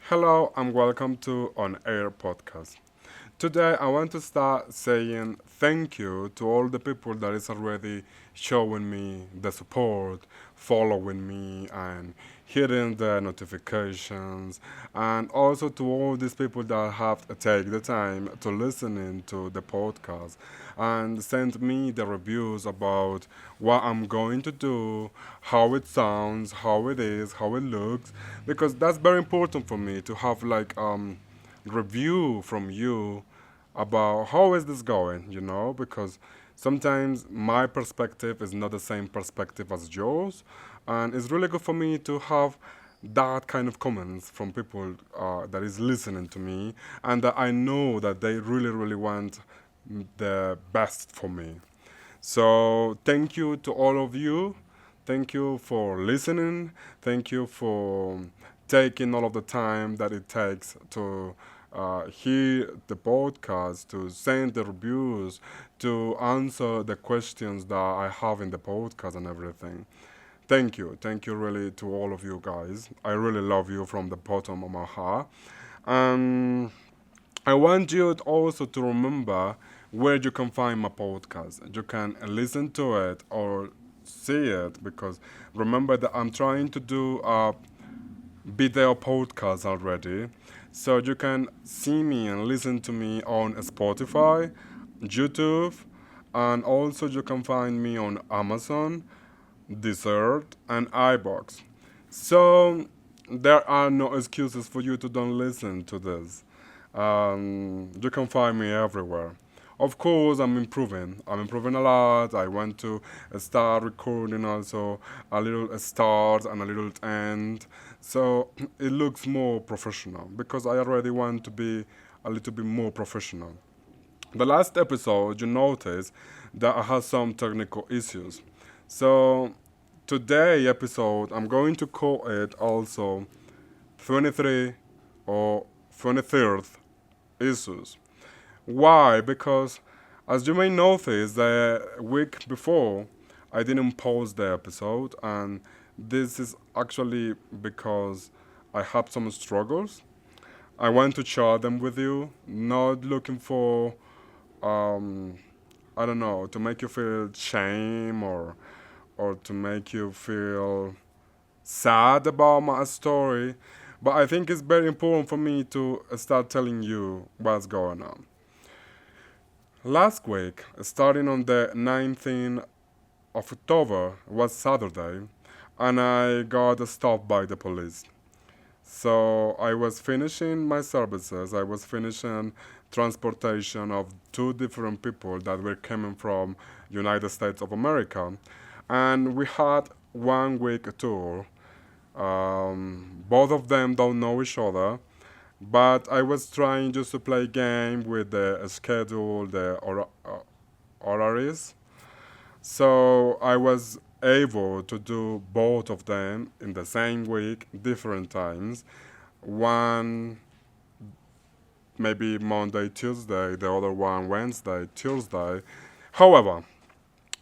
Hello and welcome to On Air Podcast. Today I want to start saying thank you to all the people that is already showing me the support, following me and hitting the notifications, and also to all these people that have take the time to listen into the podcast and send me the reviews about what I'm going to do, how it sounds, how it is, how it looks, because that's very important for me to have review from you about how is this going, because sometimes my perspective is not the same perspective as yours, and it's really good for me to have that kind of comments from people that is listening to me and that I know that they really, really want the best for me. So thank you to all of you. Thank you for listening. Thank you for taking all of the time that it takes to hear the podcast, to send the reviews, to answer the questions that I have in the podcast and everything. Thank you. Thank you really to all of you guys. I really love you from the bottom of my heart. And I want you also to remember where you can find my podcast. You can listen to it or see it because remember that I'm trying to do a video podcast already. So you can see me and listen to me on Spotify, YouTube, and also you can find me on Amazon, Desert, and iBox. So there are no excuses for you to don't listen to this. You can find me everywhere. Of course, I'm improving. I'm improving a lot. I want to start recording also a little start and a little end. So it looks more professional because I already want to be a little bit more professional. The last episode, you noticed that I had some technical issues. So today episode, I'm going to call it also 23 or 23rd issues. Why? Because as you may notice, the week before I didn't post the episode, and this is actually because I had some struggles. I want to share them with you, not looking for um, I don't know, to make you feel shame or to make you feel sad about my story, but I think it's very important for me to start telling you what's going on. Last week, starting on the 19th of October, was Saturday, and I got stopped by the police. So I was finishing my services. I was finishing transportation of two different people that were coming from United States of America, and we had 1 week tour. Both of them don't know each other, but I was trying just to play game with the schedule, the horaries. So I was able to do both of them in the same week, different times. One maybe Monday, Tuesday, the other one Wednesday, Tuesday. However,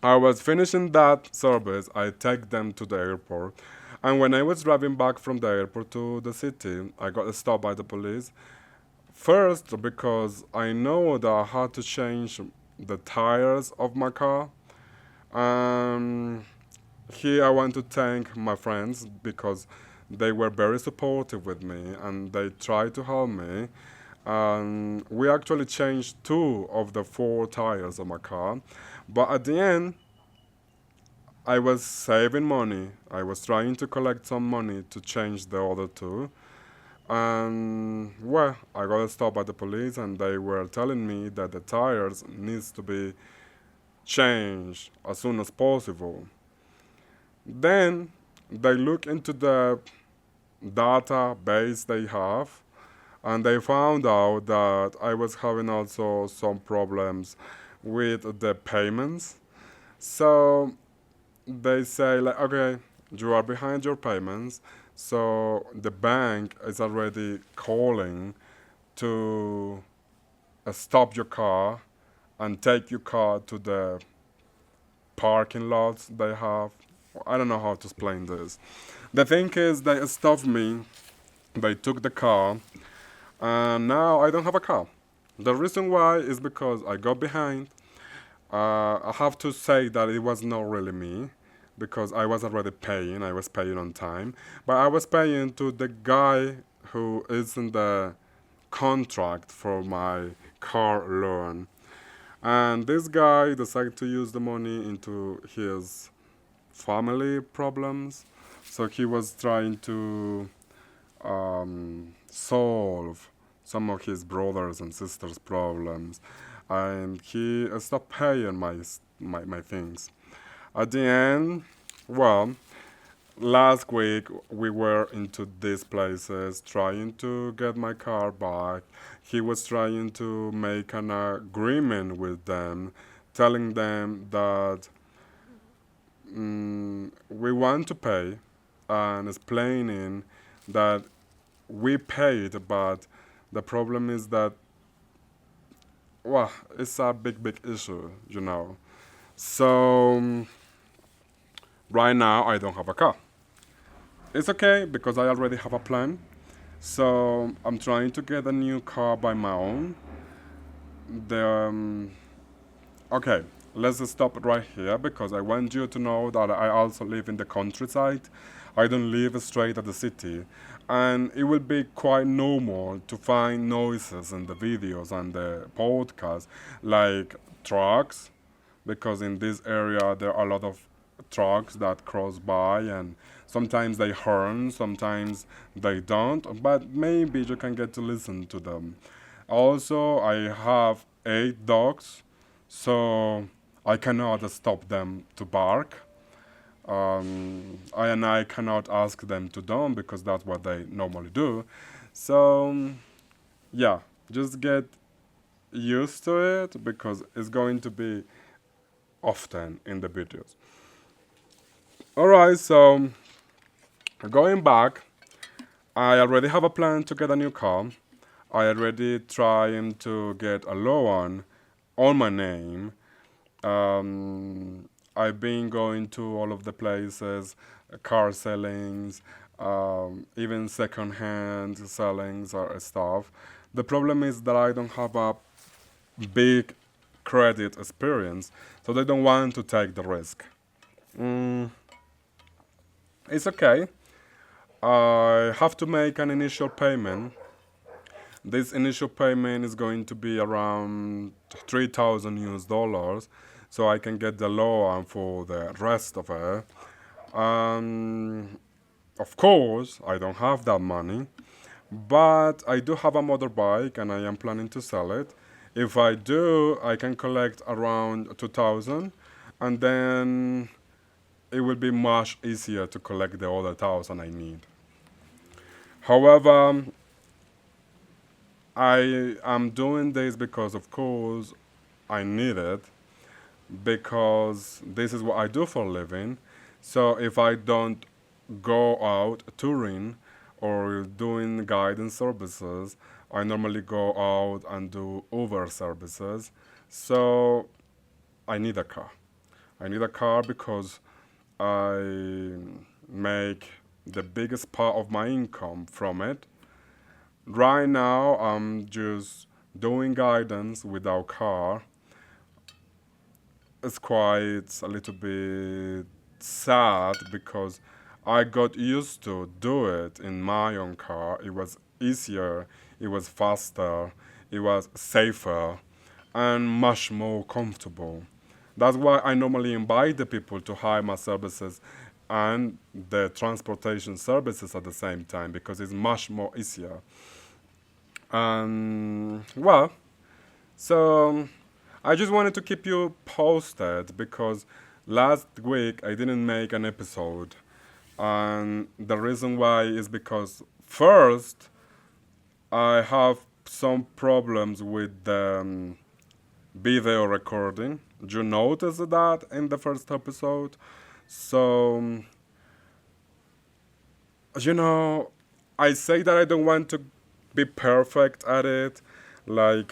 I was finishing that service. I take them to the airport. And when I was driving back from the airport to the city, I got stopped by the police. First, because I know that I had to change the tires of my car. Um, Here, I want to thank my friends because they were very supportive with me and they tried to help me. We actually changed two of the four tires of my car, but at the end, I was saving money. I was trying to collect some money to change the other two. And well, I got stopped by the police and they were telling me that the tires needs to be changed as soon as possible. Then they look into the database they have and they found out that I was having also some problems with the payments. So they say like, okay, you are behind your payments, so the bank is already calling to stop your car and take your car to the parking lots they have. I don't know how to explain this. The thing is, they stopped me They took the car, and now I don't have a car. The reason why is because I got behind. I have to say that it was not really me because I was already paying. I was paying on time, but I was paying to the guy who is in the contract for my car loan. And this guy decided to use the money into his family problems. So he was trying to solve some of his brothers and sisters' problems, and he stopped paying my things. At the end, well, last week we were into these places trying to get my car back. He was trying to make an agreement with them, telling them that we want to pay and explaining that we paid, but the problem is that, well, it's a big issue, you know. So right now I don't have a car. It's okay because I already have a plan. So I'm trying to get a new car by my own. The Okay, let's stop right here because I want you to know that I also live in the countryside. I don't live straight at the city. And it will be quite normal to find noises in the videos and the podcast, like trucks, because in this area there are a lot of trucks that cross by, and sometimes they horn, sometimes they don't, but maybe you can get to listen to them. Also, I have 8 dogs, so I cannot stop them to bark. I cannot ask them to don't because that's what they normally do. So yeah, just get used to it because it's going to be often in the videos. Alright, so going back, I already have a plan to get a new car. I already trying to get a loan on my name. I've been going to all of the places, car sellings, even second-hand sellings or stuff. The problem is that I don't have a big credit experience, so they don't want to take the risk. Mm, it's okay. I have to make an initial payment. This initial payment is going to be around 3,000 US dollars, so I can get the loan for the rest of it. Um, of course, I don't have that money, but I do have a motorbike and I am planning to sell it. If I do, I can collect around 2,000, and then it will be much easier to collect the other 1,000 I need. However, I am doing this because, of course, I need it, because this is what I do for a living. So if I don't go out touring or doing guidance services, I normally go out and do Uber services. So I need a car. I need a car because I make the biggest part of my income from it. Right now, I'm just doing guidance without car. It's quite a little bit sad because I got used to do it in my own car. It was easier, it was faster, it was safer, and much more comfortable. That's why I normally invite the people to hire my services and the transportation services at the same time because it's much more easier. Well, so I just wanted to keep you posted because last week I didn't make an episode. And the reason why is because first I have some problems with the video recording. You noticed that in the first episode? So, you know, I say that I don't want to be perfect at it. Like,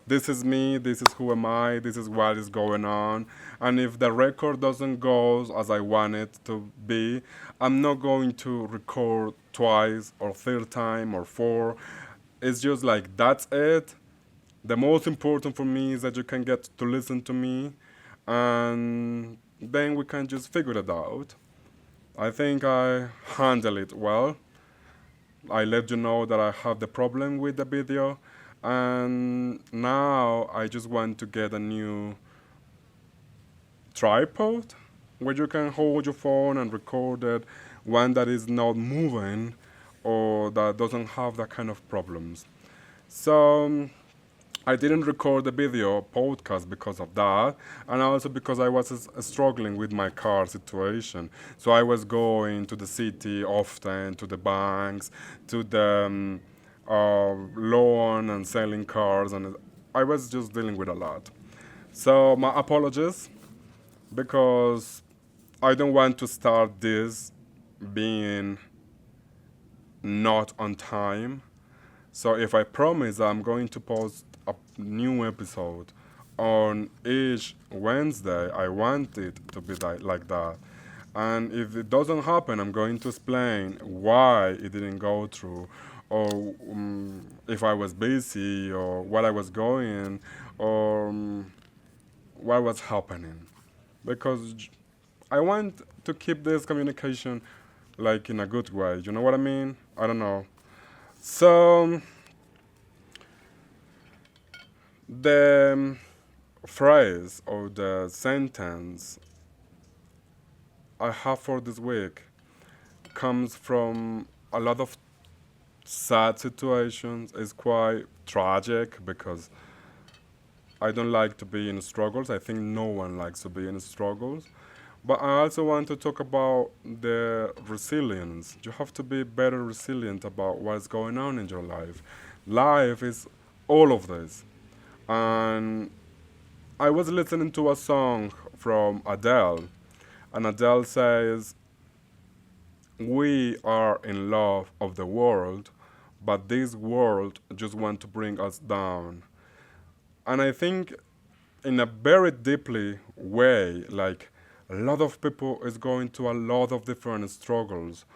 this is me, this is who am I, this is what is going on. And if the record doesn't go as I want it to be, I'm not going to record twice or third time or four. It's just like, that's it. The most important for me is that you can get to listen to me, and then we can just figure it out. I think I handle it well. I let you know that I have the problem with the video, and now I just want to get a new tripod where you can hold your phone and record it, one that is not moving or that doesn't have that kind of problems. So I didn't record the video podcast because of that, and also because I was struggling with my car situation. So I was going to the city often, to the banks, to the loan and selling cars, and I was just dealing with a lot. So my apologies, because I don't want to start this being not on time. So if I promise I'm going to post a new episode on each Wednesday, I want it to be like that. And if it doesn't happen, I'm going to explain why it didn't go through, or if I was busy, or what I was going, or what was happening. Because I want to keep this communication like in a good way. You know what I mean? I don't know. So the phrase or the sentence I have for this week comes from a lot of sad situations. It's quite tragic because I don't like to be in struggles. I think no one likes to be in struggles. But I also want to talk about the resilience. You have to be better resilient about what's going on in your life. Life is all of this. And I was listening to a song from Adele, and Adele says, "We are in love of the world, but this world just want to bring us down." And I think in a very deeply way, like a lot of people is going to a lot of different struggles.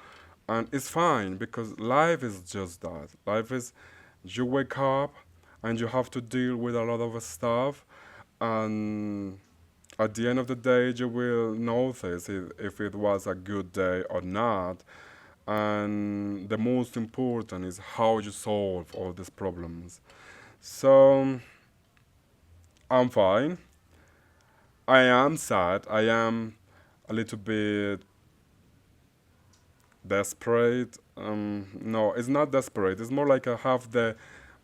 And it's fine because life is just that. Life is you wake up and you have to deal with a lot of stuff, and at the end of the day you will notice if it was a good day or not. And the most important is how you solve all these problems. So I'm fine. I am sad. I am a little bit desperate. No, it's not desperate. It's more like I have the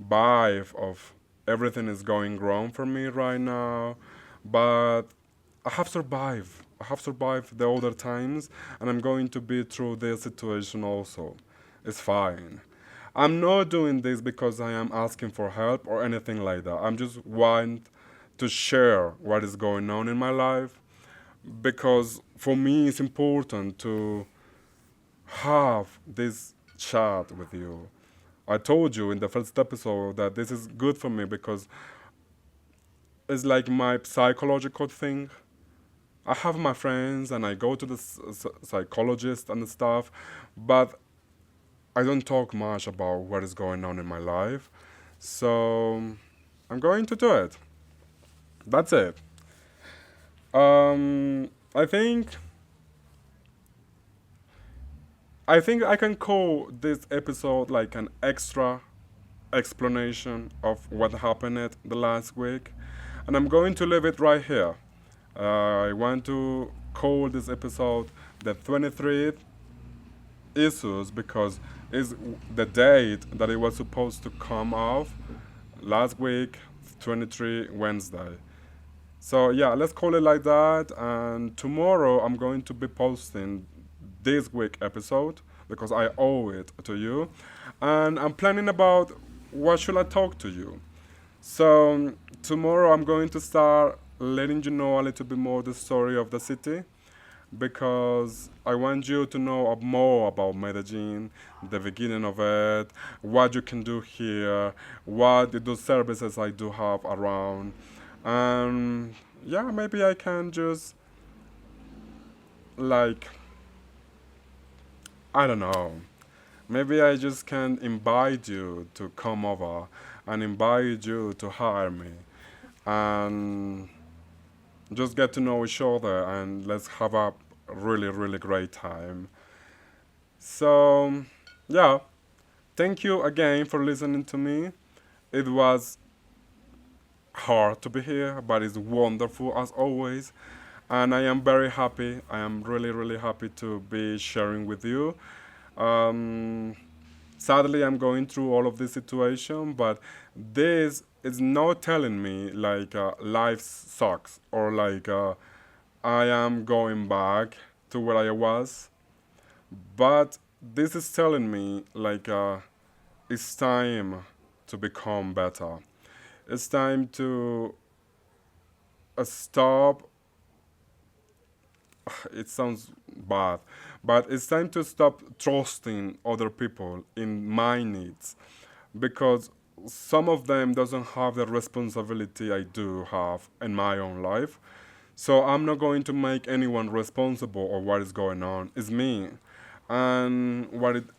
vibe of everything is going wrong for me right now. But I have survived. I have survived the other times, and I'm going to be through this situation also. It's fine. I'm not doing this because I am asking for help or anything like that. I'm just want to share what is going on in my life, because for me it's important to have this chat with you. I told you in the first episode that this is good for me because it's like my psychological thing. I have my friends and I go to the psychologist and stuff, but I don't talk much about what is going on in my life. So I'm going to do it. That's it. I think I can call this episode like an extra explanation of what happened the last week, and I'm going to leave it right here. I want to call this episode the 23rd issues because it's the date that it was supposed to come off last week, 23 Wednesday. So yeah, let's call it like that. And tomorrow I'm going to be posting this week episode because I owe it to you, and I'm planning about what should I talk to you. So tomorrow I'm going to start letting you know a little bit more the story of the city, because I want you to know more about Medellin, the beginning of it, what you can do here, what the services I do have around, and yeah, maybe I can just like I don't know. Maybe I just can invite you to come over and invite you to hire me and just get to know each other and let's have a really, really great time. So, yeah, thank you again for listening to me. It was hard to be here, but it's wonderful as always. And I am very happy. I am really, really happy to be sharing with you. Um, Sadly, I'm going through all of this situation, but this is not telling me like life sucks or like I am going back to where I was. But this is telling me like it's time to become better. It's time to stop. It sounds bad, but it's time to stop trusting other people in my needs because some of them doesn't have the responsibility I do have in my own life. So I'm not going to make anyone responsible for what is going on. It's me. And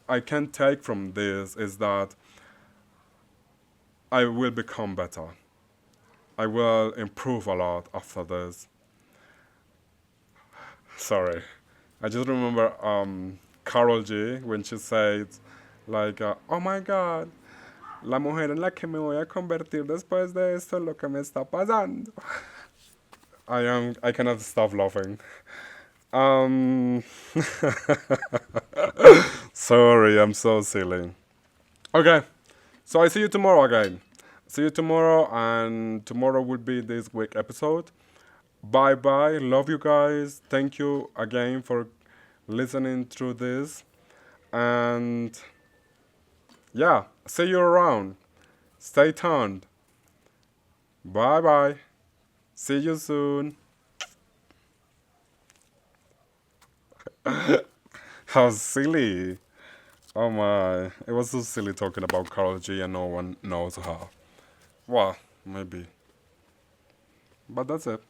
I can take from this is that I will become better. I will improve a lot after this. Sorry. I just remember Carol G when she said, like, oh my God, la mujer en la que me voy a convertir después de esto es lo que me está pasando. I cannot stop laughing. Um, Sorry, I'm so silly. Okay, so I see you tomorrow again. See you tomorrow, and tomorrow will be this week episode. Bye bye. Love you guys. Thank you again for listening through this. And yeah, see you around. Stay tuned. Bye bye. See you soon. How silly. Oh my. It was so silly talking about Carl G and no one knows how. Well, maybe. But that's it.